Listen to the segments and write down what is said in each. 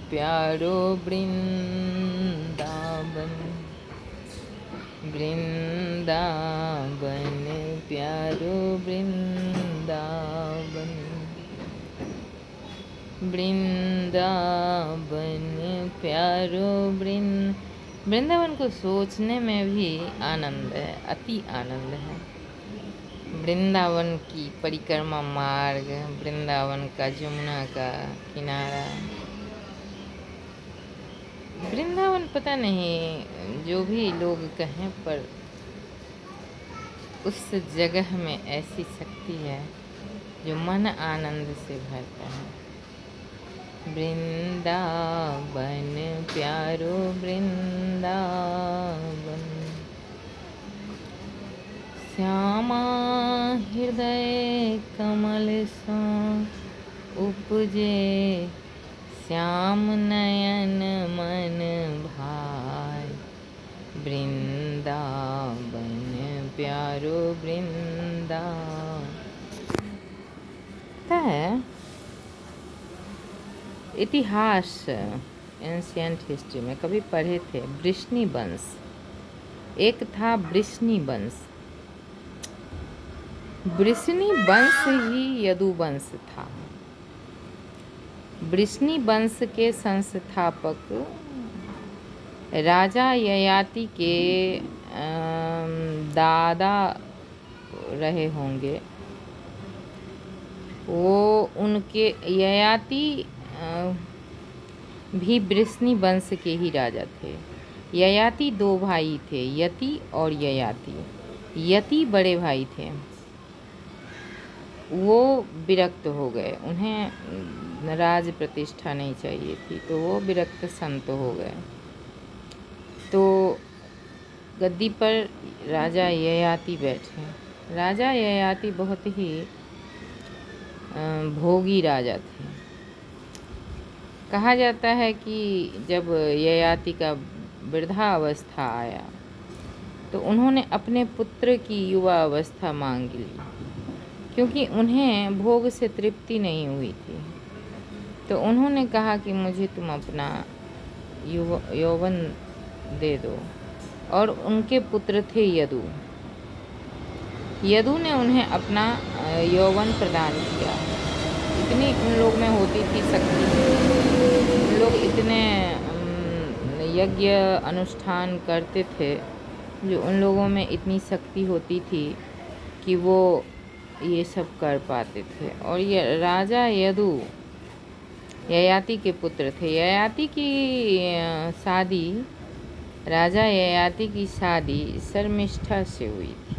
प्यारो वृंदावन, वृंदावन प्यारो वृंदावन, वृंदावन प्यारो वृंदावन को सोचने में भी आनंद है, अति आनंद है। वृंदावन की परिक्रमा मार्ग, वृंदावन का जमुना का किनारा, वृंदावन पता नहीं जो भी लोग कहें, पर उस जगह में ऐसी शक्ति है जो मन आनंद से भरता है। वृंदावन प्यारो वृंदावन, श्यामा हृदय कमल सा उपजे, श्याम नयन मन भाई, वृंदावन प्यारो वृंदावन। इतिहास, एंशियंट हिस्ट्री में कभी पढ़े थे वृष्णि वंश। एक था वृष्णि वंश। वृष्णि वंश ही यदुवंश था। वृष्णि वंश के संस्थापक राजा ययाति के दादा रहे होंगे। वो उनके ययाति भी वृष्णि वंश के ही राजा थे। ययाति दो भाई थे, यति और ययाति। यति बड़े भाई थे, वो विरक्त हो गए, उन्हें राज प्रतिष्ठा नहीं चाहिए थी, तो वो विरक्त संत हो गए। तो गद्दी पर राजा ययाति बैठे। राजा ययाति बहुत ही भोगी राजा थे। कहा जाता है कि जब ययाति का वृद्धावस्था आया तो उन्होंने अपने पुत्र की युवा अवस्था मांग ली, क्योंकि उन्हें भोग से तृप्ति नहीं हुई थी। तो उन्होंने कहा कि मुझे तुम अपना यौवन दे दो, और उनके पुत्र थे यदु। यदु ने उन्हें अपना यौवन प्रदान किया। इतनी उन लोग में होती थी शक्ति, उन लोग इतने यज्ञ अनुष्ठान करते थे, जो उन लोगों में इतनी शक्ति होती थी कि वो ये सब कर पाते थे। और ये राजा यदु ययाति के पुत्र थे। ययाति की शादी, राजा ययाति की शादी शर्मिष्ठा से हुई थी।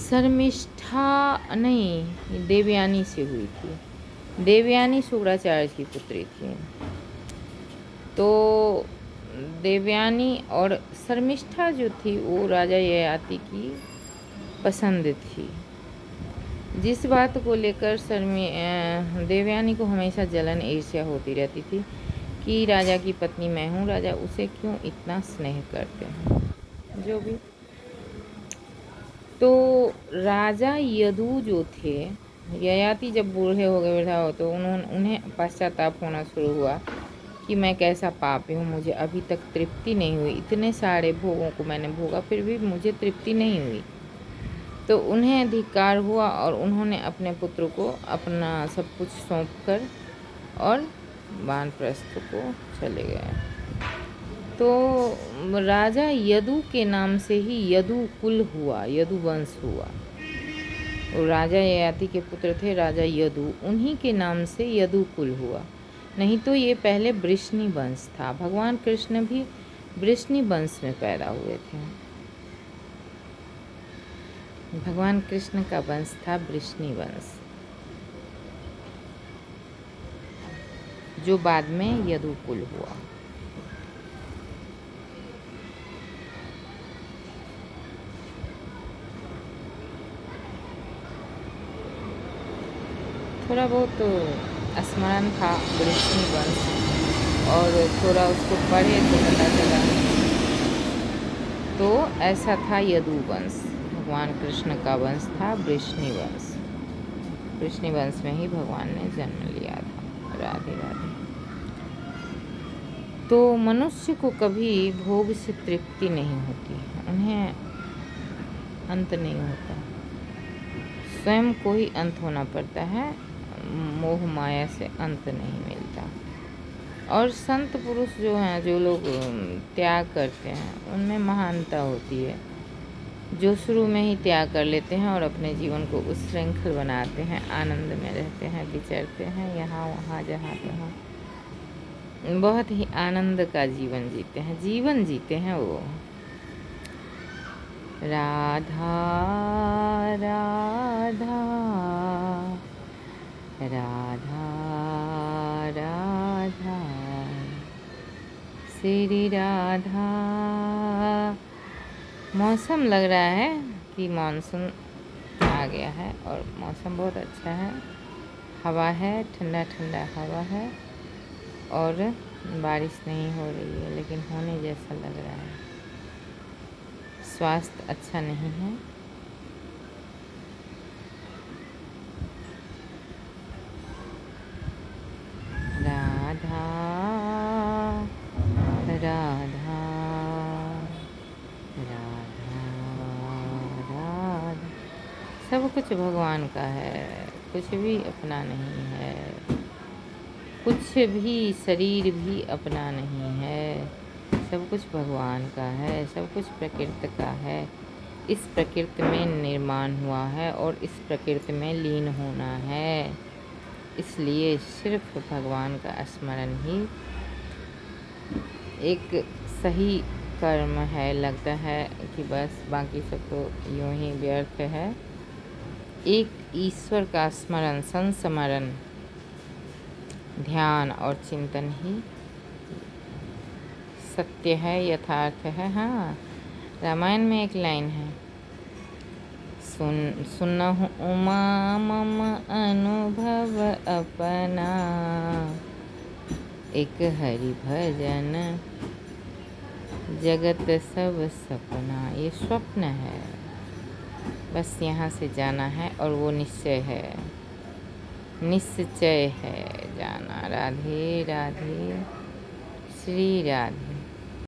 शर्मिष्ठा नहीं, देवयानी से हुई थी। देवयानी शुक्राचार्य की पुत्री थी। तो देवयानी और शर्मिष्ठा जो थी वो राजा ययाति की पसंद थी। जिस बात को लेकर देवयानी को हमेशा जलन ईर्ष्या होती रहती थी कि राजा की पत्नी मैं हूँ, राजा उसे क्यों इतना स्नेह करते हैं, जो भी। तो राजा यदु जो थे, ययाति जब बूढ़े हो गए, वृद्धा हो, तो उन्हें पश्चाताप होना शुरू हुआ कि मैं कैसा पापी हूँ, मुझे अभी तक तृप्ति नहीं हुई। इतने सारे भोगों को मैंने भोगा, फिर भी मुझे तृप्ति नहीं हुई। तो उन्हें धिक्कार हुआ और उन्होंने अपने पुत्र को अपना सब कुछ सौंपकर और वानप्रस्थ को चले गए। तो राजा यदु के नाम से ही यदु कुल हुआ, यदु वंश हुआ। और राजा ययाति के पुत्र थे राजा यदु, उन्हीं के नाम से यदु कुल हुआ। नहीं तो ये पहले वृष्णि वंश था। भगवान कृष्ण भी वृष्णि वंश में पैदा हुए थे। भगवान कृष्ण का वंश था वृष्णि वंश, जो बाद में यदुकुल हुआ। थोड़ा बहुत स्मरण था वृष्णि वंश, और थोड़ा उसको पढ़े तो पता चला। तो ऐसा था यदु वंश, भगवान कृष्ण का वंश था वृष्णि वंश। वृष्णि वंश में ही भगवान ने जन्म लिया था। राधे राधे। तो मनुष्य को कभी भोग से तृप्ति नहीं होती, उन्हें अंत नहीं होता, स्वयं को ही अंत होना पड़ता है, मोह माया से अंत नहीं मिलता। और संत पुरुष जो हैं, जो लोग त्याग करते हैं, उनमें महानता होती है। जो शुरू में ही त्याग कर लेते हैं और अपने जीवन को उच्छृंखल बनाते हैं, आनंद में रहते हैं, विचरते हैं यहाँ वहाँ जहाँ तहाँ, बहुत ही आनंद का जीवन जीते हैं वो। राधा राधा राधा राधा श्री राधा। मौसम लग रहा है कि मानसून आ गया है और मौसम बहुत अच्छा है, हवा है, ठंडा ठंडा हवा है और बारिश नहीं हो रही है, लेकिन होने जैसा लग रहा है। स्वास्थ्य अच्छा नहीं है। राधा राधा राधा राधा, सब कुछ भगवान का है, कुछ भी अपना नहीं है, कुछ भी शरीर भी अपना नहीं है, सब कुछ भगवान का है, सब कुछ प्रकृति का है। इस प्रकृति में निर्माण हुआ है और इस प्रकृति में लीन होना है, इसलिए सिर्फ भगवान का स्मरण ही एक सही कर्म है। लगता है कि बस बाकी सब तो यूं ही व्यर्थ है। एक ईश्वर का स्मरण, संस्मरण, ध्यान और चिंतन ही सत्य है, यथार्थ है। हाँ, रामायण में एक लाइन है, सुनहु उमा मम अनुभव अपना, एक हरि भजन जगत सब सपना। ये स्वप्न है, बस यहाँ से जाना है और वो निश्चय है, निश्चय है जाना। राधे राधे, श्री राधे।